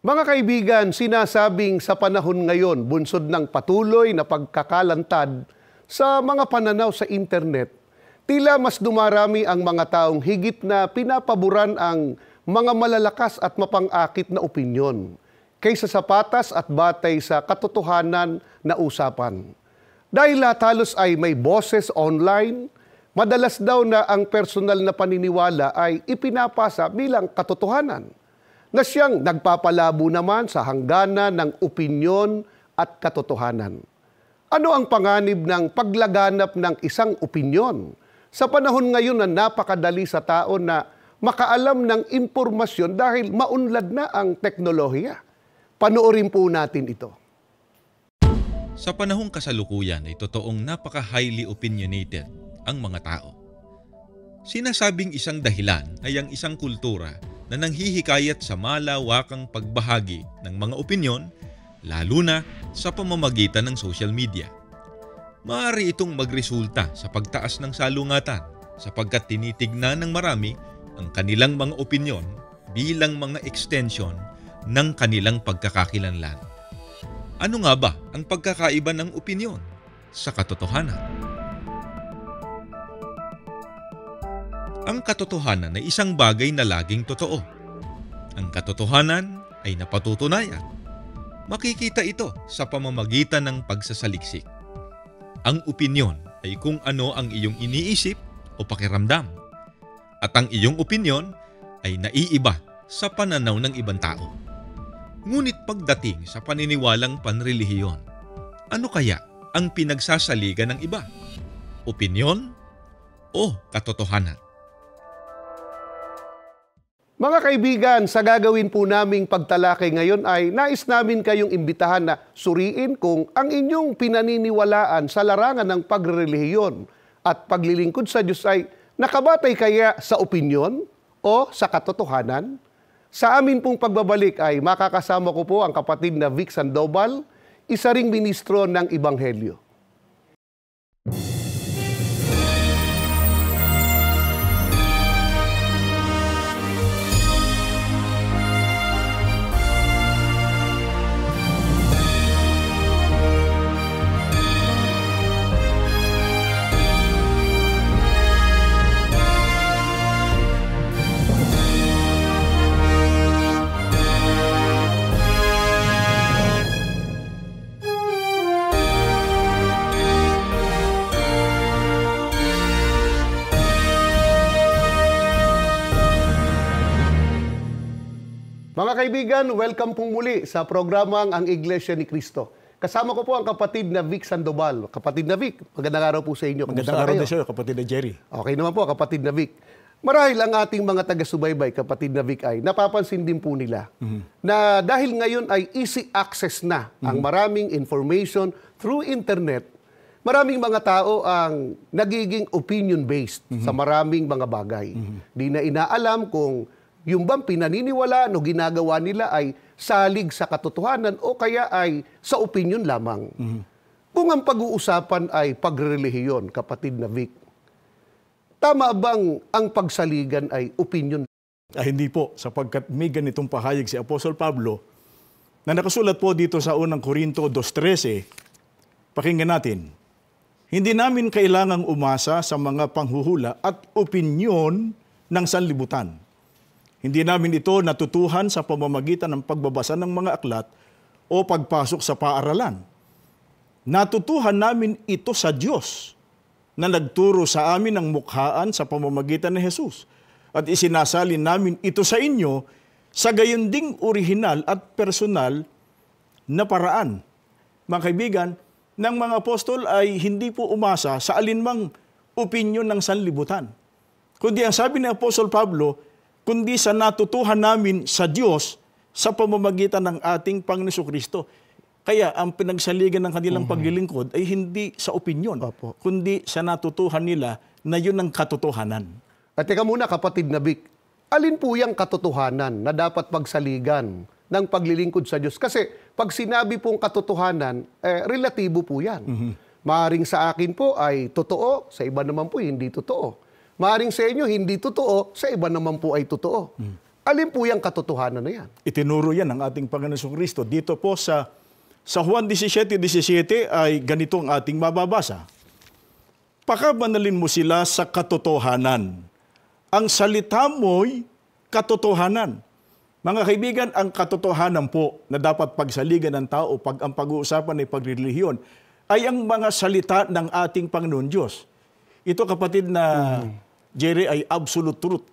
Mga kaibigan, sinasabing sa panahon ngayon, bunsod ng patuloy na pagkakalantad sa mga pananaw sa internet, tila mas dumarami ang mga taong higit na pinapaboran ang mga malalakas at mapang-akit na opinyon kaysa sa patas at batay sa katotohanan na usapan. Dahil halos ay may boses online, madalas daw na ang personal na paniniwala ay ipinapasa bilang katotohanan, na siyang nagpapalabo naman sa hangganan ng opinyon at katotohanan. Ano ang panganib ng paglaganap ng isang opinyon sa panahon ngayon na napakadali sa tao na makaalam ng impormasyon dahil maunlad na ang teknolohiya? Panoorin po natin ito. Sa panahong kasalukuyan ay totoong napaka-highly opinionated ang mga tao. Sinasabing isang dahilan ay ang isang kultura na nanghihikayat sa malawakang pagbahagi ng mga opinyon, lalo na sa pamamagitan ng social media. Maaari itong magresulta sa pagtaas ng salungatan sapagkat tinitignan ng marami ang kanilang mga opinyon bilang mga extension ng kanilang pagkakakilanlan. Ano nga ba ang pagkakaiba ng opinyon sa katotohanan? Ang katotohanan ay isang bagay na laging totoo. Ang katotohanan ay napatutunayan. Makikita ito sa pamamagitan ng pagsasaliksik. Ang opinyon ay kung ano ang iyong iniisip o pakiramdam. At ang iyong opinyon ay naiiba sa pananaw ng ibang tao. Ngunit pagdating sa paniniwalang panrelihiyon, ano kaya ang pinagsasaligan ng iba? Opinyon o katotohanan? Mga kaibigan, sa gagawin po naming pagtalakay ngayon ay nais namin kayong imbitahan na suriin kung ang inyong pinaniniwalaan sa larangan ng pagrelihiyon at paglilingkod sa Diyos ay nakabatay kaya sa opinyon o sa katotohanan. Sa amin pong pagbabalik ay makakasama ko po ang kapatid na Vic Sandoval, isa ring ministro ng Ebanghelyo. Mga kaibigan, welcome pong muli sa programang Ang Iglesia ni Cristo. Kasama ko po ang kapatid na Vic Sandoval. Kapatid na Vic, magandang araw po sa inyo. Magandang araw din sa'yo, kapatid na Jerry. Okay naman po, kapatid na Vic. Marahil ang ating mga taga-subaybay, kapatid na Vic, ay napapansin din po nila na dahil ngayon ay easy access na ang maraming information through internet, maraming mga tao ang nagiging opinion-based sa maraming mga bagay. Di na inaalam kung yung bang pinaniniwalaan o ginagawa nila ay salig sa katotohanan o kaya ay sa opinion lamang. Kung ang pag-uusapan ay pagrelihiyon, kapatid na Vic, tama bang ang pagsaligan ay opinion? Hindi po, sapagkat may ganitong pahayag si Apostol Pablo na nakasulat po dito sa unang Korinto 2:13. Pakinggan natin. Hindi namin kailangang umasa sa mga panghuhula at opinyon ng sanlibutan. Hindi namin ito natutuhan sa pamamagitan ng pagbabasa ng mga aklat o pagpasok sa paaralan. Natutuhan namin ito sa Diyos na nagturo sa amin ng mukhaan sa pamamagitan ni Jesus. At isinasalin namin ito sa inyo sa gayon ding orihinal at personal na paraan. Mga kaibigan, ng mga apostol ay hindi po umasa sa alinmang opinyon ng sanlibutan. Kundi ang sabi ni Apostol Pablo, kundi sa natutuhan namin sa Diyos sa pamamagitan ng ating Panginoon Kristo. Kaya ang pinagsaligan ng kanilang paglilingkod ay hindi sa opinyon, kundi sa natutuhan nila na yun ang katotohanan. At teka muna, kapatid na Vic, alin po yung katotohanan na dapat pagsaligan ng paglilingkod sa Diyos? Kasi pag sinabi pong katotohanan, relatibo po yan. Maaring sa akin po ay totoo, sa iba naman po hindi totoo. Maaring sa inyo hindi totoo, sa iba naman po ay totoo. Alin po yung katotohanan na yan? Itinuro yan ng ating Panginoong Kristo. Dito po sa Juan 17:17 ay ganito ang ating mababasa. Pakabanalin mo sila sa katotohanan. Ang salita mo'y katotohanan. Mga kaibigan, ang katotohanan po na dapat pagsaligan ng tao pag ang pag-uusapan ay pagrelihiyon ay ang mga salita ng ating Panginoon Diyos. Ito kapatid na Jerry ay absolute truth.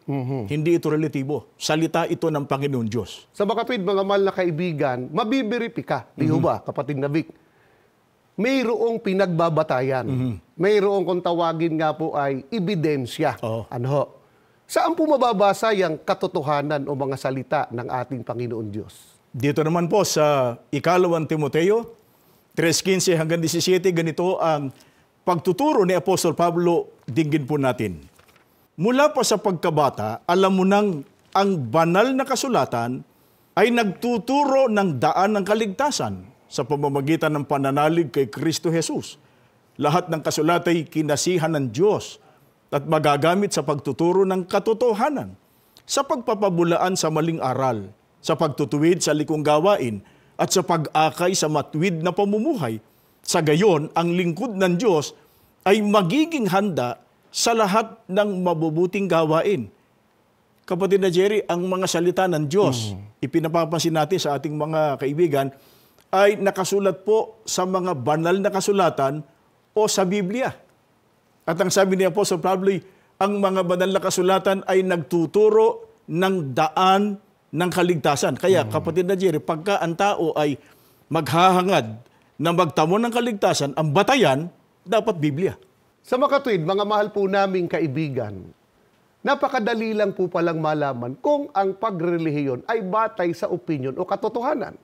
Hindi ito relatibo. Salita ito ng Panginoon Diyos. Sa makapid, mga mahal na kaibigan, mabibiripi ka, di ho ba, kapatid na Vic? Mayroong pinagbabatayan. Mayroong kung tawagin nga po ay ebidensya. Oo. Ano ho? Saan po mababasa yung katotohanan o mga salita ng ating Panginoon Diyos? Dito naman po sa 2 Timoteo 3:15 hanggang 17, ganito ang pagtuturo ni Apostol Pablo, dinggin po natin. Mula pa sa pagkabata, alam mo nang ang banal na kasulatan ay nagtuturo ng daan ng kaligtasan sa pamamagitan ng pananalig kay Kristo Jesus. Lahat ng kasulat ay kinasihan ng Diyos at magagamit sa pagtuturo ng katotohanan, sa pagpapabulaan sa maling aral, sa pagtutuwid sa likong gawain, at sa pag-akay sa matuwid na pamumuhay. Sa gayon, ang lingkod ng Diyos ay magiging handa sa lahat ng mabubuting gawain. Kapatid na Jerry, ang mga salita ng Diyos, ipinapapansin natin sa ating mga kaibigan, ay nakasulat po sa mga banal na kasulatan o sa Biblia. At ang sabi ni Apostol Pablo, ang mga banal na kasulatan ay nagtuturo ng daan ng kaligtasan. Kaya kapatid na Jerry, pagka ang tao ay maghahangad na magtamo ng kaligtasan, ang batayan dapat Biblia. Sa makatwid, mga mahal po naming kaibigan, napakadali lang po palang malaman kung ang pagrelihiyon ay batay sa opinion o katotohanan.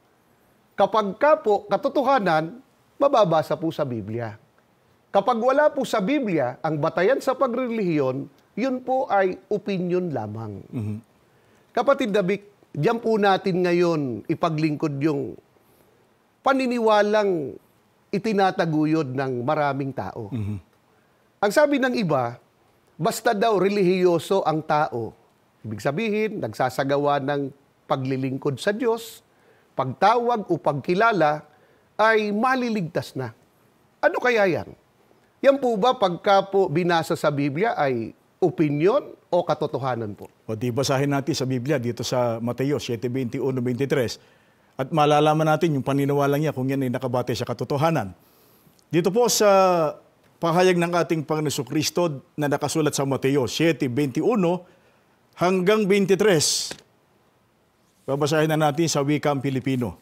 Kapag ka po katotohanan, mababasa po sa Biblia. Kapag wala po sa Biblia, ang batayan sa pagrelihiyon, yun po ay opinion lamang. Kapatid David, diyan po natin ngayon ipaglingkod yung paniniwalang itinataguyod ng maraming tao. Ang sabi ng iba, basta daw relihiyoso ang tao, ibig sabihin, nagsasagawa ng paglilingkod sa Diyos, pagtawag o pagkilala, ay maliligtas na. Ano kaya yan? Yan po ba pagka po binasa sa Biblia ay opinion o katotohanan po? O di basahin natin sa Biblia dito sa Mateo 7:21-23 at malalaman natin yung paniniwala niya kung yan ay nakabatay sa katotohanan. Dito po sa pahayag ng ating Panginoon Kristo na nakasulat sa Mateo 7:21 hanggang 23. Babasahin na natin sa wikang Pilipino.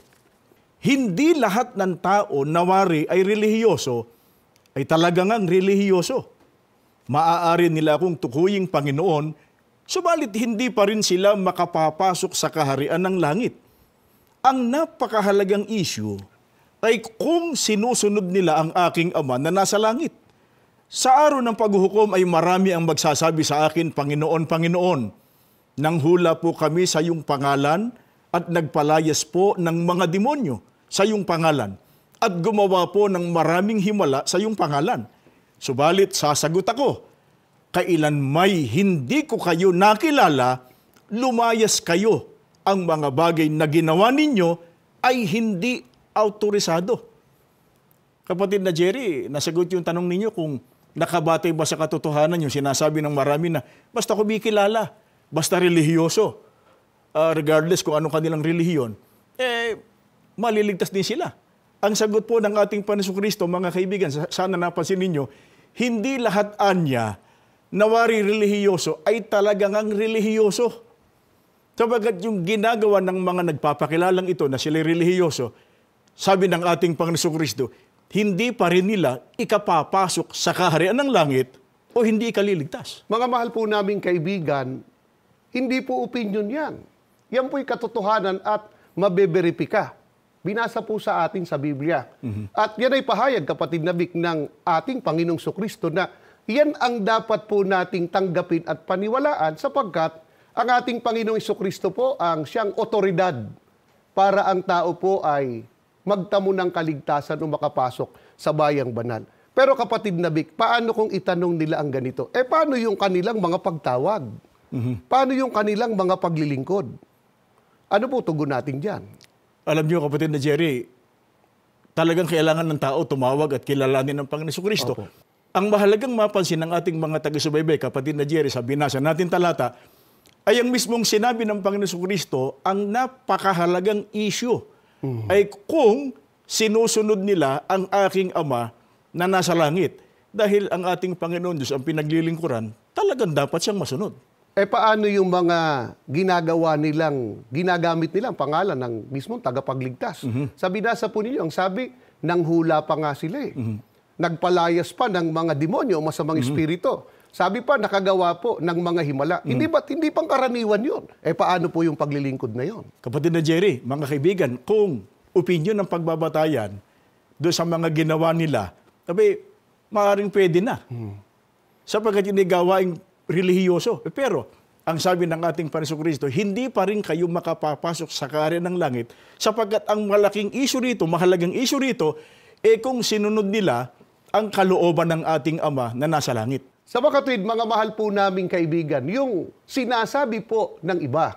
Hindi lahat ng tao nawari ay relihiyoso, ay talagang ang relihiyoso. Maaari nila akong tukuying Panginoon, subalit hindi pa rin sila makapapasok sa kaharian ng langit. Ang napakahalagang issue ay kung sinusunod nila ang aking Ama na nasa langit. Sa araw ng paghuhukom ay marami ang magsasabi sa akin, Panginoon, Panginoon, nang hula po kami sa iyong pangalan at nagpalayas po ng mga demonyo sa iyong pangalan at gumawa po ng maraming himala sa iyong pangalan. Subalit sasagot ako, kailan may hindi ko kayo nakilala, lumayas kayo. Ang mga bagay na ginawa ninyo ay hindi autorisado. Kapatid na Jerry, nasagot yung tanong ninyo kung nakabatay ba sa katotohanan yung sinasabi ng marami na basta kumikilala, basta relihiyoso, regardless kung anong kanilang relihiyon, maliligtas din sila. Ang sagot po ng ating Panginoon Kristo, mga kaibigan, sana napansin ninyo, hindi lahat anya nawari relihiyoso ay talagang ang relihiyoso. Sabagat yung ginagawa ng mga nagpapakilalang ito na sila relihiyoso, sabi ng ating Panginoon Kristo, hindi pa rin nila ikapapasok sa kaharian ng langit o hindi ikaliligtas. Mga mahal po naming kaibigan, hindi po opinion yan. Yan po'y katotohanan at mabeberipika. Binasa po sa atin sa Biblia. At yan ay pahayag, kapatid na Vic, ng ating Panginoong Kristo na yan ang dapat po nating tanggapin at paniwalaan sapagkat ang ating Panginoong Kristo po ang siyang otoridad para ang tao po ay magtamo ng kaligtasan o makapasok sa bayang banal. Pero kapatid na Vic, paano kung itanong nila ang ganito? Paano yung kanilang mga pagtawag? Paano yung kanilang mga paglilingkod? Ano po tugon natin dyan? Alam niyo, kapatid na Jerry, talagang kailangan ng tao tumawag at kilalanin ng Panginoon Kristo. Opo. Ang mahalagang mapansin ng ating mga taga-subaybay, kapatid na Jerry, sa binasa natin talata, ay ang mismong sinabi ng Panginoon Kristo, ang napakahalagang issue ay kung sinusunod nila ang aking Ama na nasa langit. Dahil ang ating Panginoon Diyos, ang pinaglilingkuran, talagang dapat siyang masunod. Paano yung mga ginagamit nilang pangalan ng mismong tagapagligtas? Sa binasa po ninyo, ang sabi, nanghula pa nga sila eh. Nagpalayas pa ng mga demonyo o masamang espiritu. Sabi pa, nakagawa po ng mga himala. Hindi pang karaniwan yun? Paano po yung paglilingkod na yun? Kapatid na Jerry, mga kaibigan, kung opinion ng pagbabatayan doon sa mga ginawa nila, maaaring pwede na. Sapagkat hindi gawaing relihiyoso. Pero, ang sabi ng ating Panginoon Kristo, hindi pa rin kayo makapapasok sa kaharian ng langit sapagkat ang malaking issue rito, mahalagang issue rito, kung sinunod nila ang kalooban ng ating Ama na nasa langit. Sa mga kapatid, mga mahal po naming kaibigan, yung sinasabi po ng iba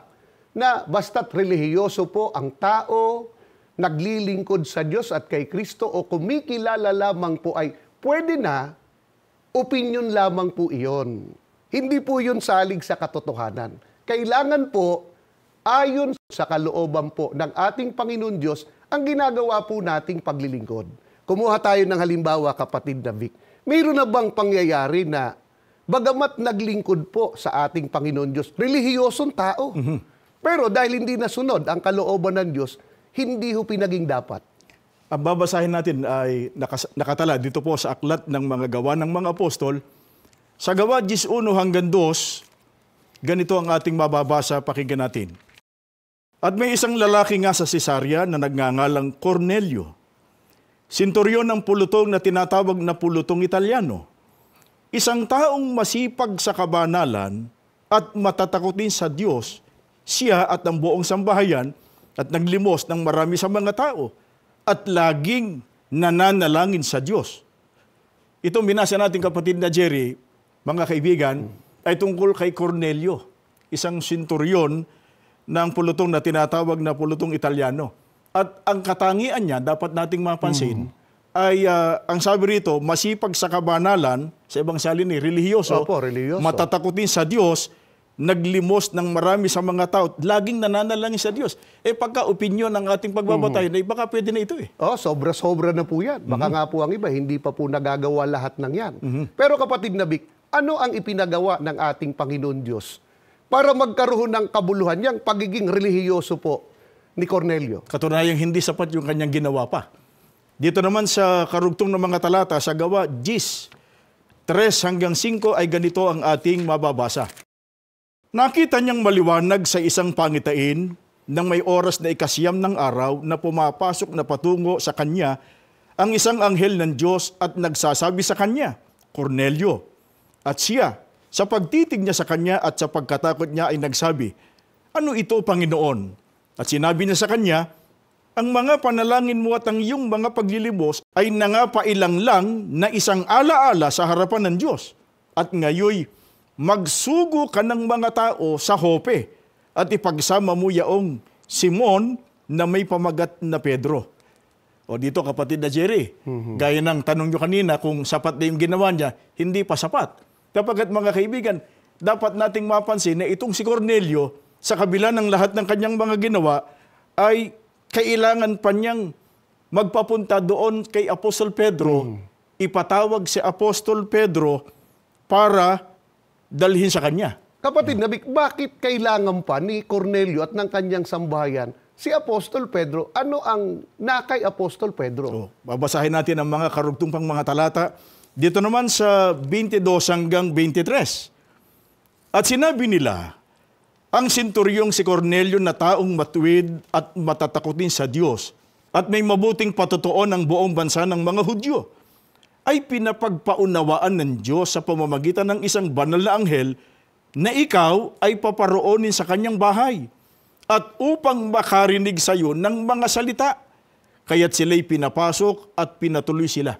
na basta't relihiyoso po ang tao, naglilingkod sa Diyos at kay Kristo o kumikilala lamang po ay pwede na, opinion lamang po iyon. Hindi po yun salig sa katotohanan. Kailangan po, ayon sa kalooban po ng ating Panginoon Diyos, ang ginagawa po nating paglilingkod. Kumuha tayo ng halimbawa, kapatid na Vic. Mayroon na bang pangyayari na bagamat naglingkod po sa ating Panginoon Diyos, relihiyosong tao. Pero dahil hindi nasunod ang kalooban ng Diyos, hindi ho pinaging dapat. Ang babasahin natin ay nakatala dito po sa aklat ng mga gawa ng mga apostol. Sa gawa 11 hanggang 2, ganito ang ating mababasa, pakinggan natin. At may isang lalaki nga sa Cesarea na nagngangalang Cornelio, senturyon ng pulutong na tinatawag na pulutong Italiano. Isang taong masipag sa kabanalan at matatakotin sa Diyos, siya at ang buong sambahayan at naglimos ng marami sa mga tao at laging nananalangin sa Diyos. Itong binasa natin, kapatid na Jerry, mga kaibigan, ay tungkol kay Cornelio, isang senturyon ng pulutong na tinatawag na pulutong Italiano. At ang katangian niya, dapat nating mapansin, ay ang sabi rito, masipag sa kabanalan, sa ibang salin relihiyoso, Opo, relihiyoso. matatakotin sa Diyos, naglimos ng marami sa mga tao, laging nananalangin sa Diyos. Pagka opinyon ng ating pagbabatay, baka pwede na ito eh. Sobra-sobra na po yan. Baka nga po ang iba, hindi pa po nagagawa lahat ng yan. Pero kapatid na Vic, ano ang ipinagawa ng ating Panginoon Diyos para magkaroon ng kabuluhan yang pagiging relihiyoso po ni Cornelio? Katunayang hindi sapat yung kanyang ginawa pa. Dito naman sa karugtong ng mga talata, sa gawa 10, 3 hanggang 5 ay ganito ang ating mababasa. Nakita niyang maliwanag sa isang pangitain nang may oras na 9 ng araw na pumapasok na patungo sa kanya ang isang anghel ng Diyos at nagsasabi sa kanya, Cornelio. At siya, sa pagtitig niya sa kanya at sa pagkatakot niya ay nagsabi, ano ito, Panginoon? At sinabi niya sa kanya, ang mga panalangin mo at ang iyong mga paglilimos ay nangapailang lang na isang alaala sa harapan ng Diyos. At ngayoy, magsugo ka ng mga tao sa Jope at ipagsama mo yaong Simon na may pamagat na Pedro. O dito, kapatid na Jerry, gaya ng tanong nyo kanina kung sapat na yung ginawa niya, hindi pa sapat. Kapagkat mga kaibigan, dapat nating mapansin na itong si Cornelio, sa kabila ng lahat ng kanyang mga ginawa, ay kailangan pa niyang magpapunta doon kay Apostol Pedro, ipatawag si Apostol Pedro para dalhin sa kanya. Kapatid na Vic, bakit kailangan pa ni Cornelio at ng kanyang sambahayan si Apostol Pedro? Ano ang nakay Apostol Pedro? Babasahin natin ang mga karugtong pang mga talata. Dito naman sa 22 hanggang 23. At sinabi nila, ang senturyong si Cornelio na taong matuwid at matatakotin sa Diyos at may mabuting patutuo ng buong bansa ng mga Hudyo, ay pinapagpaunawaan ng Diyos sa pamamagitan ng isang banal na anghel na ikaw ay paparoonin sa kanyang bahay at upang makarinig sa iyo ng mga salita. Kaya't sila'y pinapasok at pinatuloy sila.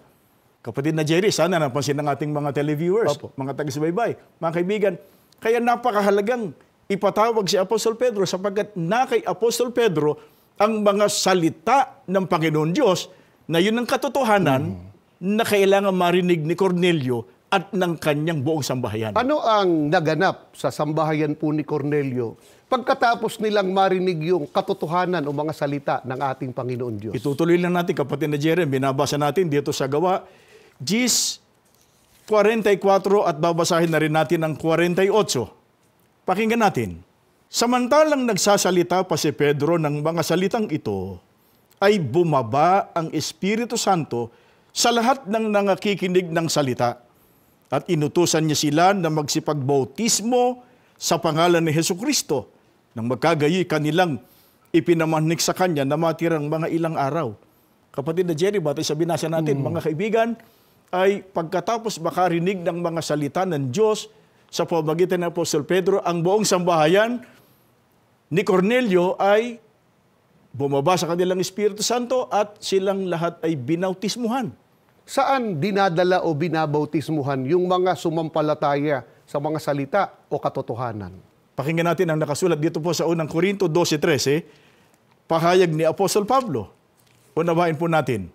Kapatid na Jerry, sana napansin ng ating mga televiewers, Opo. mga taga-subaybay, mga kaibigan, Kaya napakahalagang ipatawag si Apostol Pedro sapagkat na kay Apostol Pedro ang mga salita ng Panginoon Diyos na yun ang katotohanan na kailangan marinig ni Cornelio at ng kanyang buong sambahayan. Ano ang naganap sa sambahayan po ni Cornelio pagkatapos nilang marinig yung katotohanan o mga salita ng ating Panginoon Diyos? Itutuloy lang natin, kapatid na Jerry, binabasa natin dito sa Gawa, Gis 44 at babasahin na rin natin ang 48. Pakinggan natin. Samantalang nagsasalita pa si Pedro ng mga salitang ito, ay bumaba ang Espiritu Santo sa lahat ng nangakikinig ng salita. At inutusan niya sila na magsipagbautismo sa pangalan ni Hesukristo nang magkagayi kanilang ipinamanik sa kanya na matirang mga ilang araw. Kapatid na Jerry, batay sa binasa natin, mga kaibigan, ay pagkatapos makarinig ng mga salita ng Diyos sa pamamagitan ng Apostol Pedro, ang buong sambahayan ni Cornelio ay bumaba sa kanilang Espiritu Santo at silang lahat ay binautismuhan. Saan dinadala o binabautismuhan yung mga sumampalataya sa mga salita o katotohanan? Pakinggan natin ang nakasulat dito po sa unang Korinto 12:13, pahayag ni Apostol Pablo. Unawain po natin.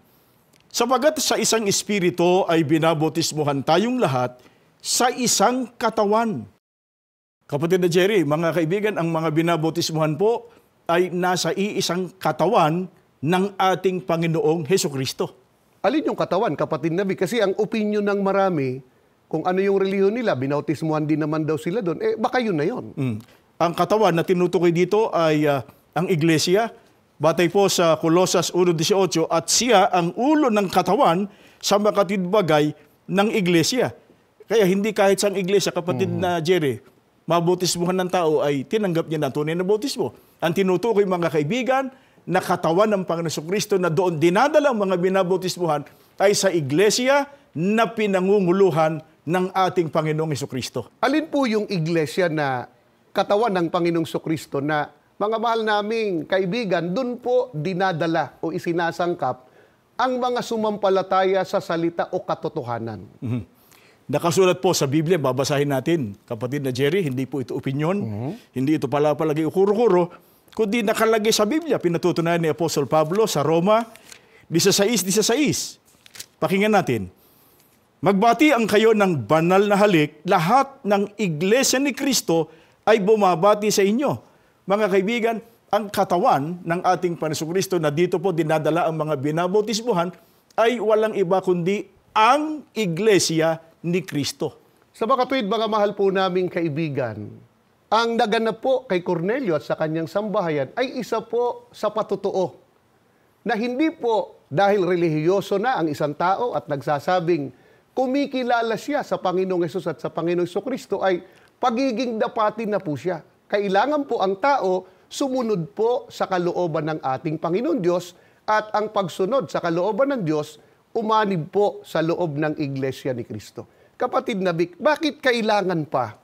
Sapagat sa isang espiritu ay binabautismuhan tayong lahat sa isang katawan. Kapatid na Jerry, mga kaibigan, ang mga binabautismuhan po ay nasa iisang katawan ng ating Panginoong Hesukristo. Alin yung katawan, kapatid Nabi? Kasi ang opinion ng marami, kung ano yung relihiyon nila, binautismuhan din naman daw sila doon, baka yun na yun. Ang katawan na tinutukoy dito ay ang iglesia, batay po sa Colosas 1:18, at siya ang ulo ng katawan sa makatidbagay ng iglesia. Kaya hindi kahit sa iglesia, kapatid na Jerry, mabautismuhan ng tao ay tinanggap niya na tunay na bautismo. Ang tinutukoy, mga kaibigan, na katawan ng Panginoon Kristo na doon dinadala ang mga binabautismuhan ay sa iglesia na pinangunguluhan ng ating Panginoong Kristo. Alin po yung iglesia na katawan ng Panginoong Kristo na mga mahal naming kaibigan, doon po dinadala o isinasangkap ang mga sumampalataya sa salita o katotohanan? Nakasulat po sa Biblia, babasahin natin, kapatid na Jerry, hindi po ito opinyon, hindi ito palagi ukuro-kuro, kundi nakalagay sa Biblia, pinatutunayan ni Apostol Pablo sa Roma 16:16. Pakinggan natin. Magbati ang kayo ng banal na halik, lahat ng iglesia ni Kristo ay bumabati sa inyo. Mga kaibigan, ang katawan ng ating Panginoong Kristo na dito po dinadala ang mga binabautismuhan ay walang iba kundi ang iglesia ni Kristo. Sa makatuwid, mga mahal po naming kaibigan, ang naganap po kay Cornelio at sa kanyang sambahayan ay isa po sa patotoo na hindi po dahil relihiyoso na ang isang tao at nagsasabing kumikilala siya sa Panginoong Hesus at sa Panginoong Kristo ay pagiging dapatin na po siya. Kailangan po ang tao sumunod po sa kalooban ng ating Panginoon Diyos at ang pagsunod sa kalooban ng Diyos umanib po sa loob ng Iglesia ni Kristo. Kapatid na Vic, bakit kailangan pa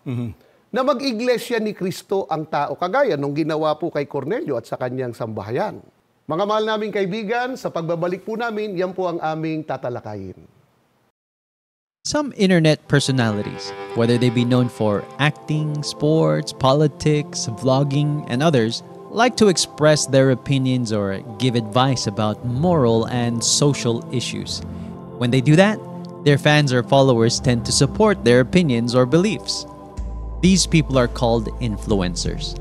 na mag-Iglesia ni Kristo ang tao? Kagaya nung ginawa po kay Cornelio at sa kanyang sambahayan. Mga mahal naming kaibigan, sa pagbabalik po namin, yan po ang aming tatalakayin. Some internet personalities, whether they be known for acting, sports, politics, vlogging, and others, like to express their opinions or give advice about moral and social issues. When they do that, their fans or followers tend to support their opinions or beliefs. These people are called influencers.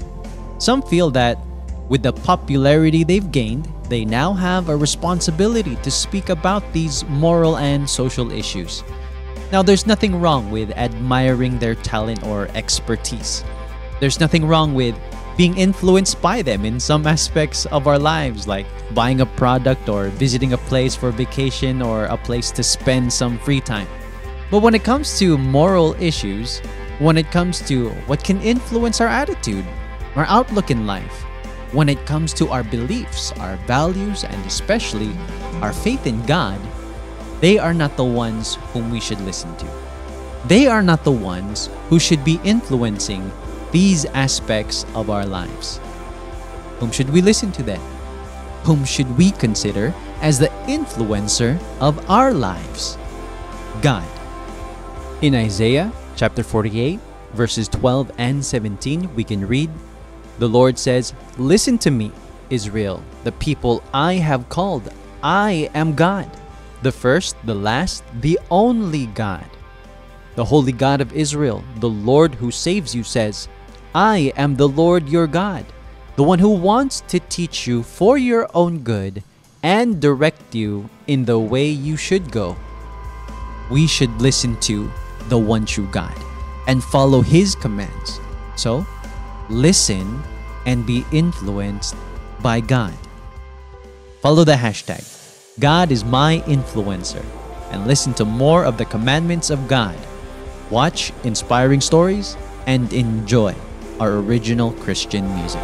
Some feel that with the popularity they've gained, they now have a responsibility to speak about these moral and social issues. Now, there's nothing wrong with admiring their talent or expertise. There's nothing wrong with being influenced by them in some aspects of our lives, like buying a product or visiting a place for vacation or a place to spend some free time. But when it comes to moral issues, when it comes to what can influence our attitude, our outlook in life, when it comes to our beliefs, our values, and especially our faith in God, they are not the ones whom we should listen to. They are not the ones who should be influencing these aspects of our lives. Whom should we listen to then? Whom should we consider as the influencer of our lives? God. In Isaiah chapter 48, verses 12 and 17, we can read, the Lord says, "Listen to me, Israel, the people I have called. I am God, the first, the last, the only God. The Holy God of Israel, the Lord who saves you, says, I am the Lord your God, the one who wants to teach you for your own good and direct you in the way you should go." We should listen to the one true God and follow His commands. So, listen and be influenced by God. Follow the hashtag, God is my influencer, and listen to more of the commandments of God. Watch inspiring stories and enjoy our original Christian music.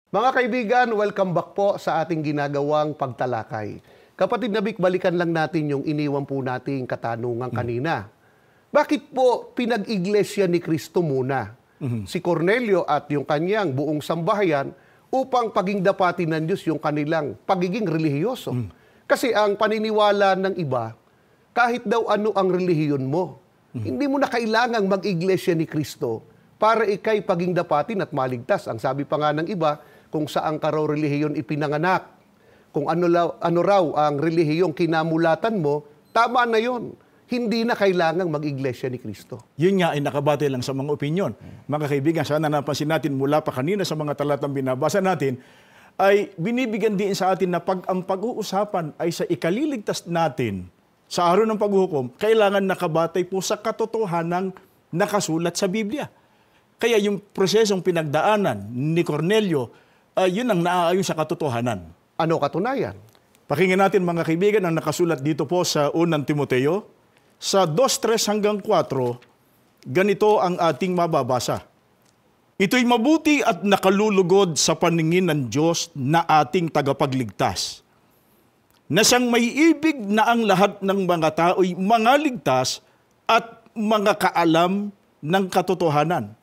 Mga kaibigan, welcome back po sa ating ginagawang pagtalakay. Kapatid na Vic, balikan lang natin yung iniwan po nating katanungan kanina. Bakit po pinag-iglesia ni Kristo muna si Cornelio at yung kanyang buong sambahayan upang paging dapati ng Diyos yung kanilang pagiging relihiyoso? Kasi ang paniniwala ng iba, kahit daw ano ang relihiyon mo, hindi mo na kailangang mag-iglesia ni Kristo para ikay paging dapatin at maligtas. Ang sabi pa nga ng iba, kung saan ka raw relihiyon ipinanganak, kung ano raw ang relihiyong kinamulatan mo, tama na yon. Hindi na kailangang mag-iglesia ni Kristo. Yun nga ay nakabate lang sa mga opinyon. Mga kaibigan, sana napansin natin mula pa kanina sa mga talatang binabasa natin, ay binibigyan din sa atin na ang pag-uusapan ay sa ikaliligtas natin sa araw ng paghuhukom, kailangan nakabatay po sa katotohanang nakasulat sa Biblia. Kaya yung prosesong pinagdaanan ni Cornelio, yun ang naaayon sa katotohanan. Ano katunayan? Pakinggan natin mga kaibigan ang nakasulat dito po sa unang Timoteo. Sa 2:3 hanggang 4, ganito ang ating mababasa. Ito'y mabuti at nakalulugod sa paningin ng Diyos na ating tagapagligtas, na siyang may ibig na ang lahat ng mga tao'y mga ligtas at mga kaalam ng katotohanan.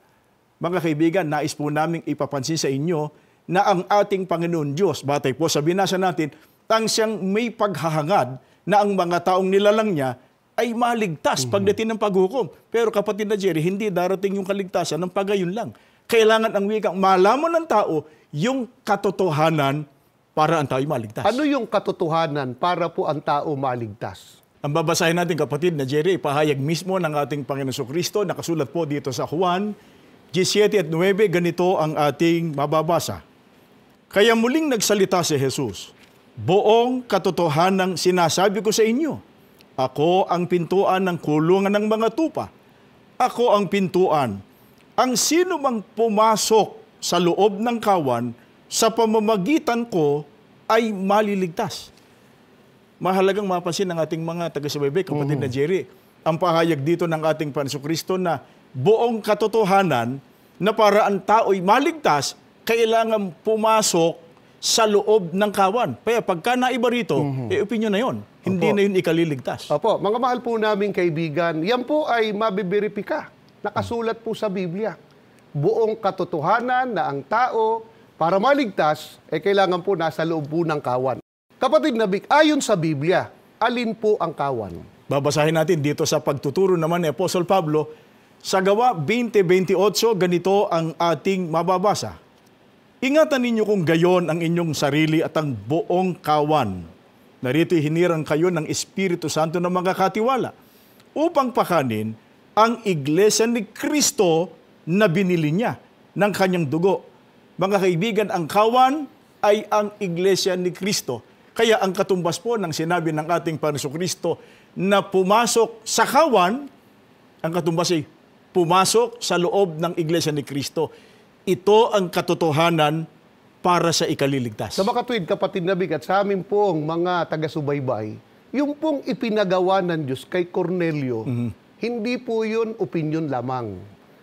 Mga kaibigan, nais po namin ipapansin sa inyo na ang ating Panginoon Diyos, batay po sa binasa natin, ang siyang may paghahangad na ang mga taong nilalang niya ay maligtas pagdating ng paghukom. Pero kapatid na Jerry, hindi darating yung kaligtasan ng pagayon lang. Kailangan ang wikang malaman ng tao yung katotohanan para ang tao'y maligtas. Ano yung katotohanan para po ang tao maligtas? Ang babasahin natin kapatid na Jerry, pahayag mismo ng ating Panginoon Kristo, nakasulat po dito sa Juan 17:9, ganito ang ating mababasa. Kaya muling nagsalita si Jesus, buong katotohanang sinasabi ko sa inyo, ako ang pintuan ng kulungan ng mga tupa. Ako ang pintuan. Ang sino mang pumasok sa loob ng kawan, sa pamamagitan ko ay maliligtas. Mahalagang mapansin ng ating mga taga-subaybay, kapatid na Jerry, ang pahayag dito ng ating Panginoon Kristo na buong katotohanan na para ang tao'y maligtas, kailangan pumasok sa loob ng kawan. Kaya pagka naiba rito, opinyon na yon. Hindi na yun ikaliligtas. Opo, mga mahal po naming kaibigan, yan po ay mabiberipika. Nakasulat po sa Biblia. Buong katotohanan na ang tao, para maligtas, kailangan po nasa loob po ng kawan. Kapatid na Vic, ayon sa Biblia, alin po ang kawan? Babasahin natin dito sa pagtuturo naman ni Apostol Pablo, sa Gawa 20:28, ganito ang ating mababasa. Ingatan ninyo kung gayon ang inyong sarili at ang buong kawan. Narito'y hinirang kayo ng Espiritu Santo ng mga katiwala upang pakanin ang iglesia ni Kristo na binili niya ng kanyang dugo. Mga kaibigan, ang kawan ay ang iglesia ni Kristo. Kaya ang katumbas po ng sinabi ng ating Panginoon Kristo na pumasok sa kawan, ang katumbas ay pumasok sa loob ng iglesia ni Kristo. Ito ang katotohanan para sa ikaliligtas. Sa makatuwid, kapatid na Vic, at sa amin pong mga taga-subaybay, yung pong ipinagawa ng Diyos kay Cornelio, hindi po yun opinyon lamang.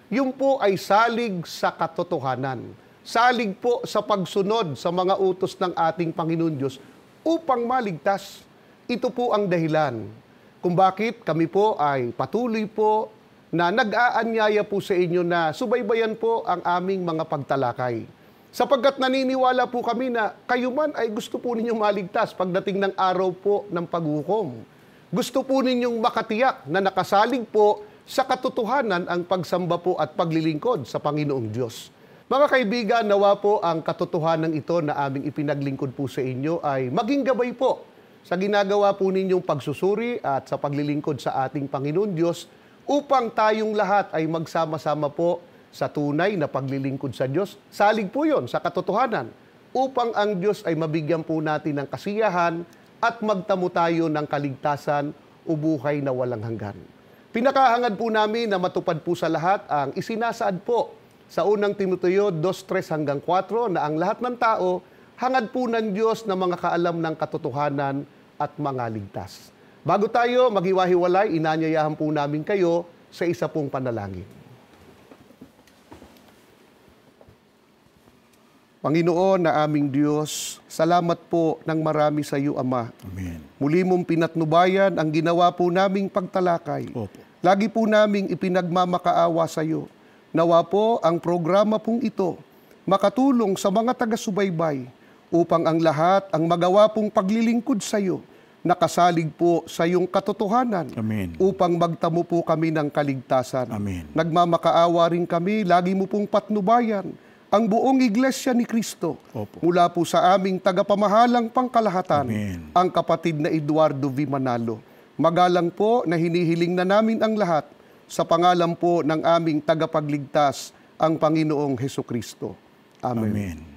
Yung po ay salig sa katotohanan. Salig po sa pagsunod sa mga utos ng ating Panginoon Diyos upang maligtas. Ito po ang dahilan kung bakit kami po ay patuloy po na nag-aanyaya po sa inyo na subaybayan po ang aming mga pagtalakay. Sapagkat naniniwala po kami na kayo man ay gusto po ninyong maligtas pagdating ng araw po ng paghukom. Gusto po ninyong makatiyak na nakasalig po sa katotohanan ang pagsamba po at paglilingkod sa Panginoong Diyos. Mga kaibigan, nawa po ang katotohanan ito na aming ipinaglingkod po sa inyo ay maging gabay po sa ginagawa po ninyong pagsusuri at sa paglilingkod sa ating Panginoon Diyos upang tayong lahat ay magsama-sama po sa tunay na paglilingkod sa Diyos. Salig po yon sa katotohanan upang ang Diyos ay mabigyan po natin ng kasiyahan at magtamo tayo ng kaligtasan o buhay na walang hanggan. Pinakahangad po namin na matupad po sa lahat ang isinasaad po sa unang Timoteo 2:3-4 na ang lahat ng tao hangad po ng Diyos na mga kaalam ng katotohanan at mga ligtas. Bago tayo maghiwa-hiwalay, inanyayahan po namin kayo sa isa pong panalangin. Panginoon na aming Diyos, salamat po ng marami sa iyo, Ama. Amen. Muli mong pinatnubayan ang ginawa po naming pagtalakay. Opo. Lagi po naming ipinagmamakaawa sa iyo. Nawa po ang programa pong ito makatulong sa mga taga-subaybay upang ang lahat ang magawa pong paglilingkod sa iyo, nakasalig po sa iyong katotohanan. Amen. Upang magtamo po kami ng kaligtasan. Amen. Nagmamakaawa rin kami, lagi mo pong patnubayan ang buong Iglesia ni Cristo. Opo. Mula po sa aming tagapamahalang pangkalahatan, Amen. ang kapatid na Eduardo V. Manalo. Magalang po na hinihiling na namin ang lahat sa pangalan po ng aming tagapagligtas, ang Panginoong Hesukristo. Amen. Amen.